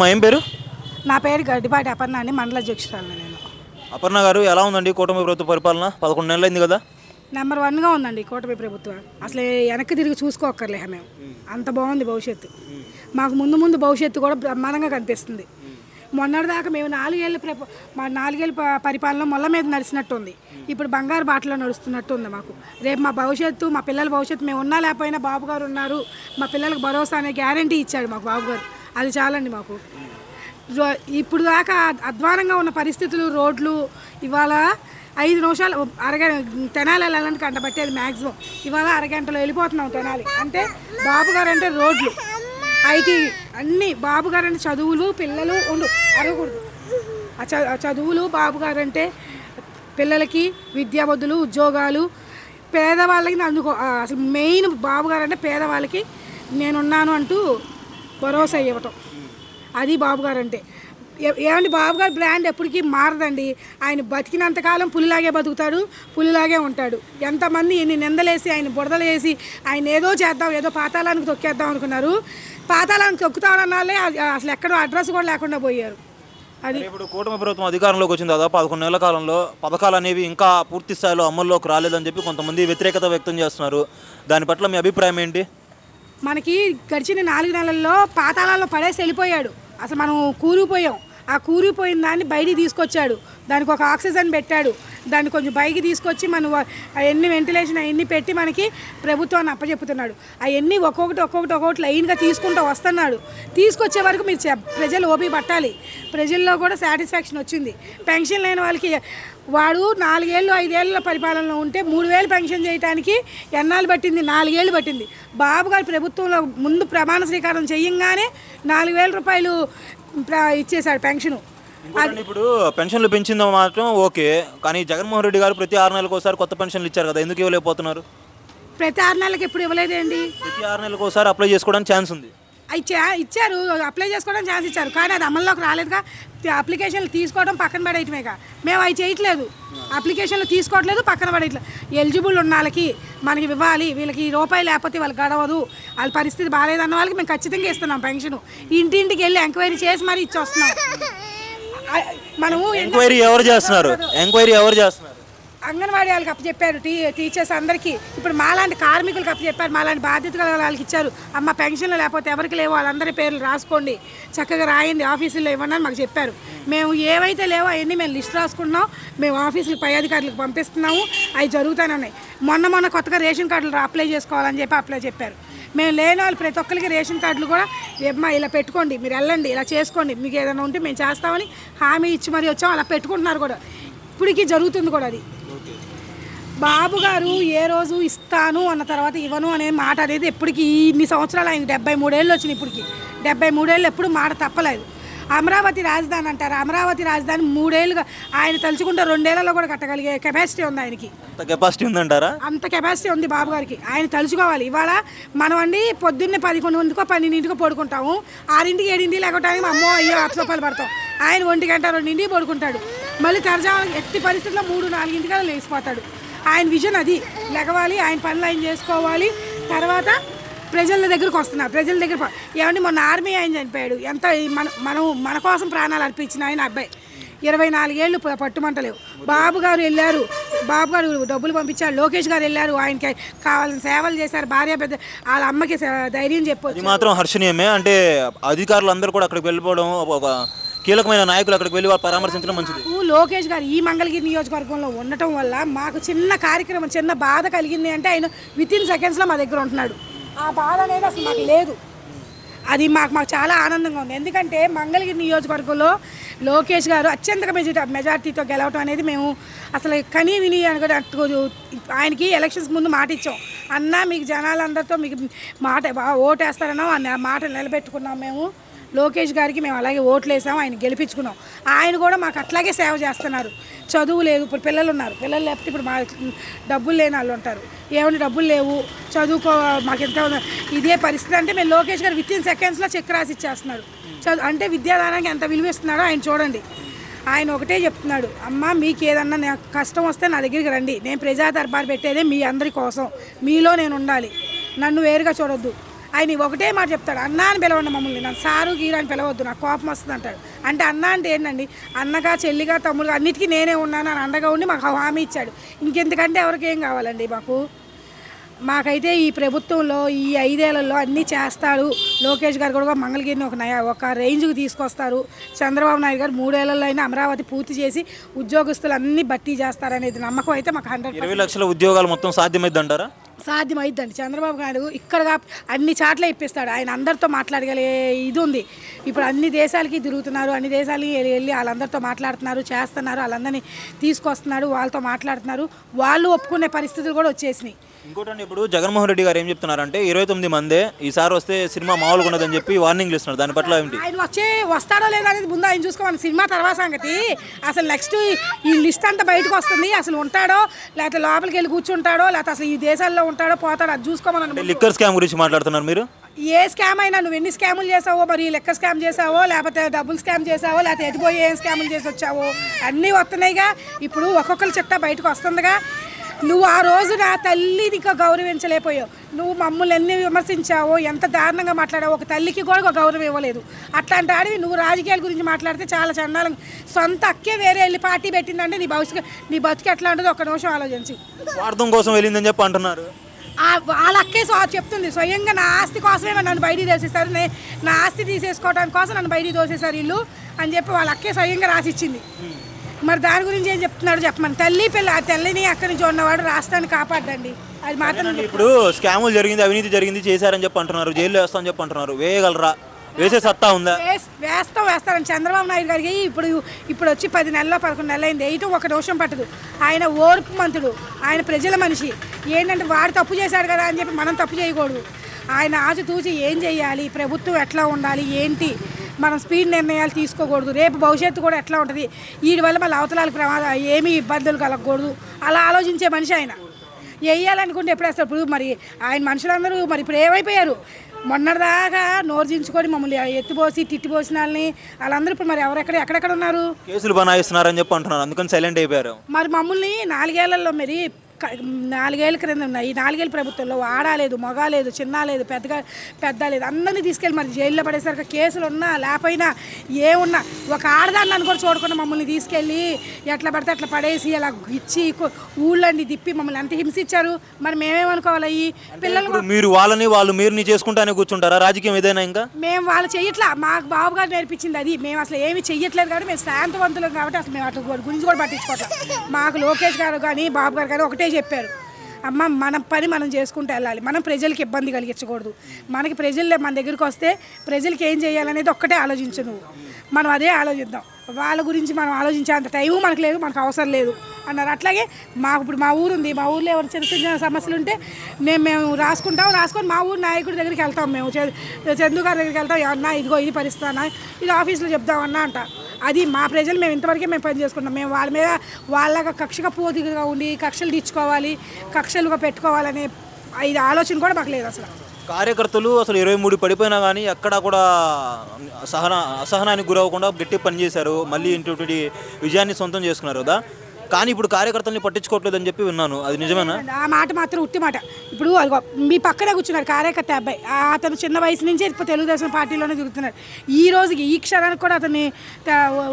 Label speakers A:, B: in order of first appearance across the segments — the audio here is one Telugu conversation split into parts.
A: మా ఏం పేరు?
B: నా పేరు గడ్డిపాటి అపర్ణ అండి, మండల అధ్యక్షురాలు నేను.
A: అపర్ణ గారు, ఎలా ఉందండి కూటమి ప్రభుత్వ పరిపాలన? 11 నెలలు అయింది కదా.
B: నెంబర్ 1గా ఉందండి కూటమి ప్రభుత్వం. అసలు వెనక్కి తిరిగి చూసుకోక్కర్లే మేము, అంత బాగుంది భవిష్యత్తు. మాకు ముందు భవిష్యత్తు కూడా బ్రహ్మాండంగా కనిపిస్తుంది. మొన్నటిదాకా మేము 4 ఏళ్ళ మా 4 ఏళ్ళ పరిపాలన మొల్ల మీద నడిచినట్టుంది. ఇప్పుడు బంగారు బాటలో నడుస్తున్నట్టు ఉంది మాకు. రేపు మా భవిష్యత్తు, మా పిల్లల భవిష్యత్తు, మేము ఉన్నా లేకపోయినా బాబు గారు ఉన్నారు, మా పిల్లలకు భరోసా అనే గ్యారంటీ ఇచ్చాడు మాకు బాబు గారు. అది చాలండి మాకు. ఇప్పుడు దాకా అధ్వానంగా ఉన్న పరిస్థితులు, రోడ్లు ఇవాళ 5 నిమిషాలు తెనాలి వెళ్ళాలంటే గంట పట్టేది మ్యాక్సిమం. ఇవాళ అరగంటలో వెళ్ళిపోతున్నాం తెనాలి. అంటే బాబు గారు అంటే రోడ్లు, ఐటీ అన్నీ. బాబు గారు అంటే చదువులు, పిల్లలు అడగకూడదు. ఆ చదువులు బాబు గారు అంటే పిల్లలకి విద్యాబుద్ధులు, ఉద్యోగాలు, పేదవాళ్ళకి అందుకో. అసలు మెయిన్ బాబు గారు అంటే పేదవాళ్ళకి నేనున్నాను అంటూ భరోసా ఇవ్వటం, అది బాబు గారు అంటే. ఏమండి, బాబు గారు బ్రాండ్ ఎప్పటికీ మారదండి. ఆయన బతికినంతకాలం పులిలాగే బతుకుతాడు, పులిలాగే ఉంటాడు. ఎంతమంది ఎన్ని నిందలేసి ఆయన బురదలు వేసి ఆయన ఏదో చేద్దాం, ఏదో పాతాళానికి తొక్కేద్దాం అనుకున్నారు. పాతాళానికి తొక్కుతామన్న వాళ్ళే అసలు ఎక్కడో అడ్రస్ కూడా లేకుండా పోయారు. అది
A: ఇప్పుడు కూటమి ప్రభుత్వం అధికారంలోకి వచ్చింది దాదాపు 11 నెలల కాలంలో పథకాలు అనేవి ఇంకా పూర్తి స్థాయిలో అమల్లోకి రాలేదని చెప్పి కొంతమంది వ్యతిరేకత వ్యక్తం చేస్తున్నారు. దాని పట్ల మీ అభిప్రాయం ఏంటి?
B: మనకి గడిచిన 4 నెలల్లో పాతాళాల్లో పడేసి వెళ్ళిపోయాడు. అసలు మనం కూలిపోయాం. ఆ కూలిపోయిన దాన్ని బయటికి తీసుకొచ్చాడు, దానికి ఒక ఆక్సిజన్ పెట్టాడు, దాన్ని కొంచెం పైకి తీసుకొచ్చి మనం అవన్నీ వెంటిలేషన్ అవన్నీ పెట్టి మనకి ప్రభుత్వాన్ని అప్పచెప్పుతున్నాడు. అవన్నీ ఒక్కొక్కటి లైన్గా తీసుకుంటూ వస్తున్నాడు. తీసుకొచ్చే వరకు మీరు ప్రజలు ఓపి పట్టాలి. ప్రజల్లో కూడా సాటిస్ఫాక్షన్ వచ్చింది. పెన్షన్ లేని వాళ్ళకి వాడు 4 ఏళ్ళు 5 ఏళ్ళ పరిపాలనలో ఉంటే 3,000 పెన్షన్ చేయడానికి ఎన్నాళ్ళు పట్టింది? 4 ఏళ్ళు పట్టింది. బాబు గారి ప్రభుత్వంలో ముందు ప్రమాణ స్వీకారం చేయంగానే 4,000 రూపాయలు ఇచ్చేశాడు పెన్షను.
A: ఇప్పుడు పెన్షన్లు పెంచిందో మాత్రం ఓకే, కానీ జగన్మోహన్ రెడ్డి గారు ప్రతి 6 నెలలకు ఒకసారి కొత్త పెన్షన్లు ఇచ్చారు కదా, ఎందుకు ఇవ్వలేకపోతున్నారు?
B: ప్రతి 6 నెలలకు ఎప్పుడు ఇవ్వలేదండి.
A: ప్రతి 6 నెలలకు ఒకసారి అప్లై చేసుకోవడానికి ఛాన్స్ ఉంది.
B: ఇచ్చారు, అప్లై చేసుకోవడానికి ఛాన్స్ ఇచ్చారు, కానీ అది అమల్లోకి రాలేదుగా. అప్లికేషన్లు తీసుకోవడం పక్కన పడేయటమేగా. మేము అవి చేయట్లేదు, అప్లికేషన్లు తీసుకోవట్లేదు, పక్కన పడేయట్లేదు. ఎలిజిబుల్ ఉన్న వాళ్ళకి మనకి ఇవ్వాలి, వీళ్ళకి రూపాయి లేకపోతే వాళ్ళకి గడవదు, వాళ్ళ పరిస్థితి బాగాలేదన్న వాళ్ళకి మేము ఖచ్చితంగా ఇస్తున్నాం పెన్షన్. ఇంటింటికి వెళ్ళి ఎంక్వైరీ చేసి మరీ ఇచ్చొస్తున్నాం. మనము
A: ఎంక్వైరీ ఎవరు చేస్తున్నారు?
B: అంగన్వాడీ వాళ్ళకి అప్పచెప్పారు, టీచర్స్ అందరికీ. ఇప్పుడు మాలాంటి కార్మికులకు అప్పచెప్పారు, మాలాంటి బాధ్యత వాళ్ళకి ఇచ్చారు. అమ్మ పెన్షన్లు లేకపోతే ఎవరికి లేవో వాళ్ళందరి పేర్లు రాసుకోండి, చక్కగా రాయండి, ఆఫీసుల్లో ఇవ్వండి అని మాకు చెప్పారు. మేము ఏవైతే లేవో అవన్నీ మేము లిస్ట్ రాసుకుంటున్నాం, మేము ఆఫీసులకు పై అధికారులకు పంపిస్తున్నాము. అవి జరుగుతూనే ఉన్నాయి. మొన్న కొత్తగా రేషన్ కార్డులు అప్లై చేసుకోవాలని చెప్పి చెప్పారు. మేము లేని వాళ్ళు ప్రతి ఒక్కరికి రేషన్ కార్డులు కూడా ఇలా పెట్టుకోండి, మీరు వెళ్ళండి, ఇలా చేసుకోండి, మీకు ఏదైనా ఉంటే మేము చేస్తామని హామీ ఇచ్చి మరీ వచ్చాం. అలా పెట్టుకుంటున్నారు కూడా, ఇప్పటికీ జరుగుతుంది కూడా అది. బాబు గారు ఏ రోజు ఇస్తాను అన్న తర్వాత ఇవ్వను అనే మాట అనేది ఎప్పటికీ ఇన్ని సంవత్సరాలు, ఆయనకి 73 ఏళ్ళు వచ్చినాయి. ఇప్పటికి 73 ఏళ్ళు ఎప్పుడు మాట తప్పలేదు. అమరావతి రాజధాని అంటారు, అమరావతి రాజధాని 3 ఏళ్ళుగా ఆయన తలుచుకుంటే 2 ఏళ్లలో కూడా కట్టగలిగే కెపాసిటీ ఉంది ఆయనకి.
A: కెపాసిటీ ఉందంటారా?
B: అంత కెపాసిటీ ఉంది బాబు గారికి. ఆయన తలుచుకోవాలి. ఇవాళ మనం అండి పొద్దున్నే 11కో 12కో పడుకుంటాము, 6ంటికి 7ంటికి లేకపోవడానికి అమ్మో అయ్యో అప్సోపాలు పడతాం. ఆయన 1 గంట 2ంటికి పడుకుంటాడు, మళ్ళీ తెరజాము ఎట్టి పరిస్థితుల్లో 3-4 లేచిపోతాడు. ఆయన విజన్ అది. లెగవాలి, ఆయన పనులు ఆయన చేసుకోవాలి. తర్వాత ప్రజల దగ్గరకు వస్తున్నారు, ప్రజల దగ్గర. ఏమంటే మొన్న ఆర్మీ ఆయన చనిపోయాడు, ఎంత మన కోసం ప్రాణాలు అర్పించిన ఆయన అబ్బాయి. 24 ఏళ్ళు పట్టుమంటలేవు. బాబు గారు వెళ్ళారు, బాబు గారు డబ్బులు పంపించారు. లోకేష్ గారు వెళ్ళారు, ఆయనకి కావాల్సిన సేవలు చేశారు. భార్య పెద్ద వాళ్ళ అమ్మకి ధైర్యం చెప్పొచ్చు.
A: ఇది మాత్రం హర్షణీయమే. అంటే అధికారులు అందరూ కూడా అక్కడికి వెళ్ళిపోవడం, ఒక కీలకమైన నాయకులు అక్కడికి వెళ్ళి పరామర్శించడం మంచిది.
B: లోకేష్ గారు ఈ మంగళగిరి నియోజకవర్గంలో ఉండటం వల్ల మాకు చిన్న కార్యక్రమం, చిన్న బాధ కలిగింది అంటే ఆయన వితిన్ సెకండ్స్లో మా దగ్గర ఉంటున్నాడు. ఆ బాధ అనేది అసలు మాకు లేదు. అది మాకు చాలా ఆనందంగా ఉంది. ఎందుకంటే మంగళగిరి నియోజకవర్గంలో లోకేష్ గారు అత్యంత మెజార్టీతో గెలవటం అనేది మేము అసలు కనీ విని ఆయనకి ఎలక్షన్స్ ముందు మాట ఇచ్చాం. అన్నా మీకు జనాలందరితో మీకు ఓటేస్తారనో ఆ మాట నిలబెట్టుకున్నాం మేము. లోకేష్ గారికి మేము అలాగే ఓట్లు వేసాము, ఆయన గెలిపించుకున్నాం. ఆయన కూడా మాకు అట్లాగే సేవ చేస్తున్నారు. చదువు లేదు, ఇప్పుడు పిల్లలు ఉన్నారు, పిల్లలు లేకపోతే ఇప్పుడు మా డబ్బులు లేని వాళ్ళు ఉంటారు. ఏమైనా డబ్బులు లేవు, చదువుకో మాకు ఎంత ఇదే పరిస్థితి అంటే మేము లోకేష్ గారు వితిన్ సెకండ్స్లో చెక్ రాసి ఇచ్చేస్తున్నాడు. అంటే విద్యాదానానికి ఎంత విలువిస్తున్నాడో ఆయన చూడండి. ఆయన ఒకటే చెప్తున్నాడు, అమ్మ మీకు ఏదన్నా కష్టం వస్తే నా దగ్గరికి రండి, నేను ప్రజా దర్బార్ పెట్టేదే మీ అందరి కోసం, మీలో నేను ఉండాలి, నన్ను వేరుగా చూడొద్దు ఆయన ఒకటే మాట చెప్తాడు, అన్న అని పిలవండి మమ్మల్ని, నాకు సారు గీరు అని పిలవద్దు, నాకు కోపం వస్తుంది అంటాడు. అంటే అన్న అంటే ఏంటండి, అన్నగా చెల్లిగా తమ్ముడుగా అన్నిటికీ నేనే ఉన్నాను అని అండగా ఉండి మాకు హామీ ఇచ్చాడు. ఇంకెందుకంటే ఎవరికి ఏం కావాలండి మాకైతే ఈ ప్రభుత్వంలో ఈ 5 ఏళ్లలో అన్నీ చేస్తాడు. లోకేష్ గారు కూడా మంగళగిరిని ఒక రేంజ్కి తీసుకొస్తారు. చంద్రబాబు నాయుడు గారు 3 ఏళ్లలో అయినా అమరావతి పూర్తి చేసి ఉద్యోగస్తులు అన్నీ భర్తీ చేస్తారనేది నమ్మకం అయితే మాకు 100%.
A: 20 లక్షల ఉద్యోగాలు మొత్తం సాధ్యమైంది అంటారా?
B: సాధ్యమైద్దండి. చంద్రబాబు నాయుడు ఇక్కడగా అన్ని చాట్ల ఇప్పిస్తాడు. ఆయన అందరితో మాట్లాడగలే ఇది ఉంది. ఇప్పుడు అన్ని దేశాలకి తిరుగుతున్నారు, అన్ని దేశాలకి వెళ్ళి వాళ్ళందరితో మాట్లాడుతున్నారు, చేస్తున్నారు, వాళ్ళందరినీ తీసుకొస్తున్నాడు, వాళ్ళతో మాట్లాడుతున్నారు, వాళ్ళు ఒప్పుకునే పరిస్థితులు కూడా వచ్చేసినాయి.
A: ఇంకోటండి, ఇప్పుడు జగన్మోహన్ రెడ్డి గారు ఏం చెప్తున్నారంటే 29 మందే ఈసారి వస్తే సినిమా మామూలుగా ఉండదని చెప్పి వార్నింగ్లు ఇస్తున్నారు. దాని పట్ల ఏంటి?
B: ఆయన వస్తాడో లేదో అనేది ముందు ఆయన చూసుకోవాలి. సినిమా తర్వాత సంగతి. అసలు నెక్స్ట్ ఈ లిస్ట్ అంతా బయటకు వస్తుంది. అసలు ఉంటాడో లేకపోతే లోపలికి వెళ్ళి కూర్చుంటాడో లేకపోతే అసలు ఈ దేశాల్లో ఉంటాడో పోతాడో అది చూసుకోమని.
A: లిక్కర్ స్కామ్ గురించి మాట్లాడుతున్నారు మీరు.
B: ఏ స్కామ్ అయినా నువ్వు ఎన్ని స్కాములు చేసావో, మరి లెక్క స్కామ్ చేసావో లేకపోతే డబ్బులు స్కామ్ చేసావో లేకపోతే ఎటుపోయి ఏం స్కాములు చేసి వచ్చావో అన్నీ వస్తున్నాయిగా. ఇప్పుడు ఒక్కొక్కరి చిట్టా బయటకు వస్తుందిగా. నువ్వు ఆ రోజు నా తల్లిని గౌరవించలేకపోయావు. నువ్వు మమ్మల్ని ఎన్ని విమర్శించావో, ఎంత దారుణంగా మాట్లాడావో, ఒక తల్లికి కూడా ఒక గౌరవం ఇవ్వలేదు. అట్లాంటి ఆడివి నువ్వు రాజకీయాల గురించి మాట్లాడితే చాలా చండాలం. సొంత అక్కే వేరే వెళ్ళి పార్టీ పెట్టిందంటే నీ బతుకు ఎట్లా ఉంటుందో ఒక నిమిషం ఆలోచించి.
A: స్వార్థం కోసం వెళ్ళిందని చెప్పి అంటున్నారు.
B: వాళ్ళ అక్కే చెప్తుంది, స్వయంగా నా ఆస్తి కోసమే నన్ను బయటికి తోసేశారు, నా ఆస్తి తీసేసుకోవడానికి కోసం నన్ను బయటికి తోసేశారు వీళ్ళు అని చెప్పి వాళ్ళ అక్కే స్వయంగా రాసిచ్చింది. మరి దాని గురించి ఏం చెప్తున్నాడు చెప్పమని. తల్లిని అక్కడి నుంచి ఉన్నవాడు రాష్ట్రాన్ని కాపాడండి. అది మాత్రం.
A: ఇప్పుడు స్కాములు జరిగింది, అవినీతి జరిగింది, చేశారని చెప్పి అంటున్నారు, జైల్లో వేస్తామని చెప్పి అంటున్నారు. వేయగలరా? వేసే సత్తా ఉందా?
B: వేస్తారని చంద్రబాబు నాయుడు గారికి ఇప్పుడు వచ్చి 10 నెలల్లో 11 నెలలు అయింది. వేయటం ఒక నిమిషం పట్టదు. ఆయన ఓర్పు మంతుడు, ఆయన ప్రజల మనిషి. ఏంటంటే వాడు తప్పు చేశాడు కదా అని చెప్పి మనం తప్పు చేయకూడదు. ఆయన ఆచితూచి ఏం చేయాలి, ప్రభుత్వం ఎట్లా ఉండాలి, ఏంటి, మనం స్పీడ్ నిర్ణయాలు తీసుకోకూడదు. రేపు భవిష్యత్తు కూడా ఎట్లా ఉంటుంది, వీడి వల్ల మళ్ళీ అవతలాలకు ప్రమాదం, ఏమీ ఇబ్బందులు కలగకూడదు. అలా ఆలోచించే మనిషి ఆయన. వేయాలనుకుంటే ఎప్పుడు వేస్తారు? ఇప్పుడు మరి ఆయన మనుషులందరూ మరి ఇప్పుడు ఏమైపోయారు? మొన్నటిదాకా నోర్జించుకొని మమ్మల్ని ఎత్తిపోసి తిట్టిపోసిన వాళ్ళని వాళ్ళందరూ ఇప్పుడు మరి ఎక్కడెక్కడ ఉన్నారు?
A: కేసులు బనాయిస్తున్నారని చెప్పి అంటున్నారు, అందుకని సైలెంట్ అయిపోయారు.
B: మరి మమ్మల్ని 4 ఏళ్లలో మరి 4 ఏళ్ళ క్రింద ఉన్నాయి. ఈ 4 ఏళ్ళ ప్రభుత్వంలో ఆడలేదు, మగ లేదు, చిన్న లేదు, పెద్ద లేదు, అందరినీ తీసుకెళ్ళి మరి జైల్లో పడేసరికి కేసులు ఉన్నా లేకపోయినా ఏమున్నా ఒక ఆడదాన్ని అని కూడా చూడకుండా మమ్మల్ని తీసుకెళ్ళి ఎట్లా పడితే అట్లా పడేసి అలా ఇచ్చి ఊళ్ళండి తిప్పి మమ్మల్ని ఎంత హింసించారు. మరి మేమేమనుకోవాలి? ఈ పిల్లలు
A: మీరు వాళ్ళు మీరుని చేసుకుంటానే కూర్చుంటారా? రాజకీయం ఏదైనా ఇంకా
B: మేము వాళ్ళు చెయ్యట్లా. మాకు బాబు గారు నేర్పించింది అది. మేము అసలు ఏమి చెయ్యట్లేదు కాబట్టి మేము శాంతవంతులం కాబట్టి అసలు మేము అట్లా గురించి కూడా పట్టించుకోవట్లేదు. మాకు లోకేష్ గారు కానీ బాబు గారు కానీ ఒకటే చెప్పారు, అమ్మ మన పని మనం చేసుకుంటూ వెళ్ళాలి, మనం ప్రజలకి ఇబ్బంది కలిగించకూడదు, మనకి ప్రజలు మన దగ్గరికి వస్తే ప్రజలకి ఏం చేయాలనేది ఒక్కటే ఆలోచించు నువ్వు, మనం అదే ఆలోచిద్దాం. వాళ్ళ గురించి మనం ఆలోచించే అంత టైము మనకు లేదు, మనకు అవసరం లేదు అన్నారు. అట్లాగే మాకు ఇప్పుడు మా ఊరు ఉంది, మా ఊర్లో ఎవరు చిన్న చిన్న సమస్యలు ఉంటే మేము రాసుకొని మా ఊరు నాయకుడి దగ్గరికి వెళ్తాం. మేము చందు గారి దగ్గరికి వెళ్తాం, అన్నా ఇదిగో ఇది పరిస్థితి అన్న, ఇది ఆఫీస్లో చెప్దామన్నా అంట. అది మా ప్రజలు మేము ఇంతవరకే మేము పని చేసుకుంటాం. మేము వాళ్ళ మీద వాళ్ళగా కక్షగా పోతిగా ఉండి కక్షలు తీర్చుకోవాలి, కక్షలుగా పెట్టుకోవాలనే ఇది ఆలోచన కూడా మాకు లేదు అసలు.
A: కార్యకర్తలు అసలు 23 పడిపోయినా కానీ ఎక్కడా కూడా అసహనానికి గురవ్వకుండా గట్టి పనిచేశారు, మళ్ళీ ఇంటి విజయాన్ని సొంతం చేసుకున్నారు కదా. కానీ ఇప్పుడు కార్యకర్తల్ని పట్టించుకోవట్లేదని చెప్పి విన్నాను, అది నిజమేనా?
B: ఆ మాట మాత్రం ఉట్టి మాట. ఇప్పుడు మీ పక్కనే కూర్చున్నారు కార్యకర్త అబ్బాయి, అతను చిన్న వయసు నుంచే ఇప్పుడు తెలుగుదేశం పార్టీలోనే తిరుగుతున్నాడు. ఈ రోజుకి ఈ క్షణానికి కూడా అతన్ని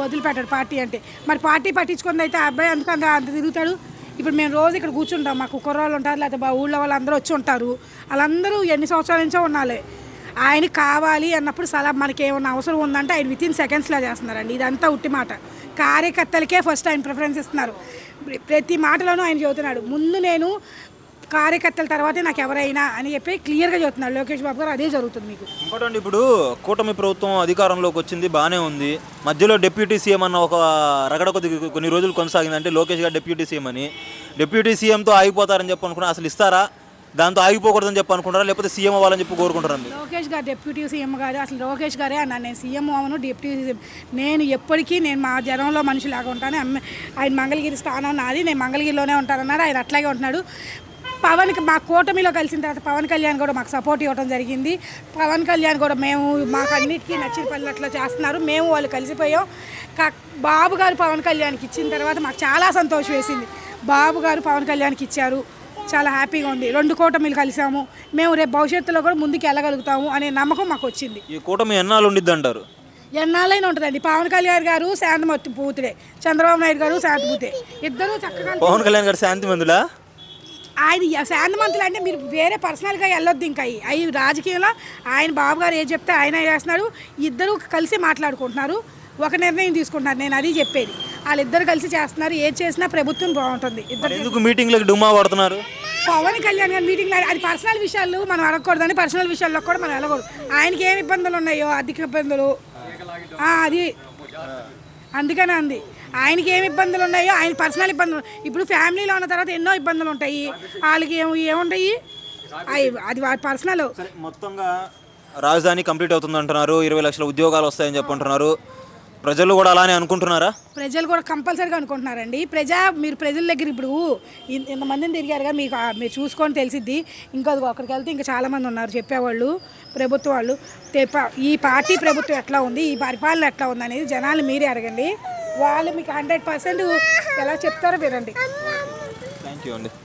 B: వదిలిపెట్టాడు పార్టీ అంటే. మరి పార్టీ పట్టించుకుంది అయితే ఆ అబ్బాయి అందుకని అంత తిరుగుతాడు. ఇప్పుడు మేము రోజు ఇక్కడ కూర్చుంటాం, మాకు కుర్రాళ్ళు ఉంటారు లేకపోతే ఊళ్ళో వాళ్ళు అందరూ వచ్చి ఉంటారు, వాళ్ళందరూ ఎన్ని సంవత్సరాల నుంచో ఉండాలి. ఆయన కావాలి అన్నప్పుడు సలహా మనకి ఏమన్నా అవసరం ఉందంటే ఆయన వితిన్ సెకండ్స్లో చేస్తున్నారండి. ఇదంతా ఉట్టి మాట. కార్యకర్తలకే ఫస్ట్ ఆయన ప్రిఫరెన్స్ ఇస్తున్నారు. ప్రతి మాటలోనూ ఆయన చెబుతున్నాడు, ముందు నేను కార్యకర్తల తర్వాతే నాకు ఎవరైనా అని చెప్పి క్లియర్గా చెబుతున్నాడు లోకేష్ బాబు గారు. అదే జరుగుతుంది మీకు.
A: ఇంకోటండి, ఇప్పుడు కూటమి ప్రభుత్వం అధికారంలోకి వచ్చింది, బాగానే ఉంది. మధ్యలో డిప్యూటీ సీఎం అన్న ఒక రగడ కొన్ని రోజులు కొనసాగింది. అంటే లోకేష్ గారు డిప్యూటీ సీఎం అని, డిప్యూటీ సీఎంతో ఆగిపోతారని చెప్పి అనుకున్నా. అసలు ఇస్తారా? దాంతో ఆగిపోకూడదని చెప్పి అనుకుంటారా లేకపోతే సీఎం అవ్వాలని చెప్పి కోరుకుంటారా?
B: లోకేష్ గారు డిప్యూటీ సీఎం గారు అసలు లోకేష్ గారే అన్నా, నేను సీఎం అవ్వను, డిప్యూటీ సీఎం నేను ఎప్పటికీ నేను మా జనంలో మనిషిలాగా ఉంటాను. ఆయన మంగళగిరి స్థానం నాది, నేను మంగళగిరిలోనే ఉంటానన్నాడు. ఆయన అట్లాగే ఉంటున్నాడు. మా కూటమిలో కలిసిన తర్వాత పవన్ కళ్యాణ్ కూడా మాకు సపోర్ట్ ఇవ్వడం జరిగింది. పవన్ కళ్యాణ్ కూడా మాకు అన్నిటికీ నచ్చిన పనులు అట్లా చేస్తున్నారు. మేము వాళ్ళు కలిసిపోయాం. బాబు గారు పవన్ కళ్యాణ్కి ఇచ్చిన తర్వాత మాకు చాలా సంతోషం వేసింది. బాబు గారు పవన్ కళ్యాణ్కి ఇచ్చారు, చాలా హ్యాపీగా ఉంది. 2 కూటమిలు కలిసాము, మేము రేపు భవిష్యత్తులో కూడా ముందుకు వెళ్ళగలుగుతాము అనే నమ్మకం మాకు వచ్చింది.
A: ఈ కూటమి ఎన్నాళ్ళు ఉండిద్ది అంటారు?
B: ఎన్నాళ్ళైనా ఉంటుందండి. పవన్ కళ్యాణ్ గారు శాంతిమూర్తి పూతుడే, చంద్రబాబు నాయుడు గారు శాంతిమూర్తి, ఇద్దరు చక్కగా.
A: పవన్ కళ్యాణ్ గారు శాంతిమంతులా?
B: ఆయన శాంతిమంతులు అంటే మీరు వేరే పర్సనల్గా వెళ్ళొద్దు. ఇంకా అవి రాజకీయంలో ఆయన బాబు గారు ఏం చెప్తే ఆయన చేస్తున్నారు. ఇద్దరు కలిసి మాట్లాడుకుంటున్నారు, ఒక నిర్ణయం తీసుకుంటున్నారు. నేను అది చెప్పేది, వాళ్ళిద్దరు కలిసి చేస్తున్నారు. ఏది చేసినా ప్రభుత్వం బాగుంటుంది. ఇద్దరు
A: ఎందుకు మీటింగ్లకు డుమ్మా పడుతున్నారు?
B: పవన్ కళ్యాణ్ గారి మీటింగ్లో అది పర్సనల్ విషయాలు మనం అడగకూడదని, పర్సనల్ విషయాల్లో కూడా మనం వెళ్ళకూడదు. ఆయనకి ఏమి ఇబ్బందులు ఉన్నాయో, ఆర్థిక ఇబ్బందులు, అది అందుకనే అంది. ఆయనకి ఏమి ఇబ్బందులు ఉన్నాయో, ఆయన పర్సనల్ ఇబ్బందులు. ఇప్పుడు ఫ్యామిలీలో ఉన్న తర్వాత ఎన్నో ఇబ్బందులు ఉంటాయి, వాళ్ళకి ఏముంటాయి, అది వారి పర్సనల్.
A: మొత్తంగా రాజధాని కంప్లీట్ అవుతుంది అంటున్నారు, 20 లక్షల ఉద్యోగాలు వస్తాయని చెప్పంటున్నారు. ప్రజలు కూడా అలానే అనుకుంటున్నారా?
B: ప్రజలు కూడా కంపల్సరీగా అనుకుంటున్నారండి. మీరు ప్రజల దగ్గర ఇప్పుడు ఇంతమందిని తిరిగారుగా, మీరు చూసుకొని తెలిసిద్ది. ఇంకా అక్కడికి వెళ్తే ఇంకా చాలామంది ఉన్నారు చెప్పేవాళ్ళు, ప్రభుత్వం వాళ్ళు. ఈ పార్టీ ప్రభుత్వం ఎట్లా ఉంది, ఈ పరిపాలన ఎట్లా ఉంది అనేది జనాలు మీరే అడగండి. వాళ్ళు మీకు 100% ఎలా చెప్తారో వినండి.
A: థ్యాంక్ యూ అండి.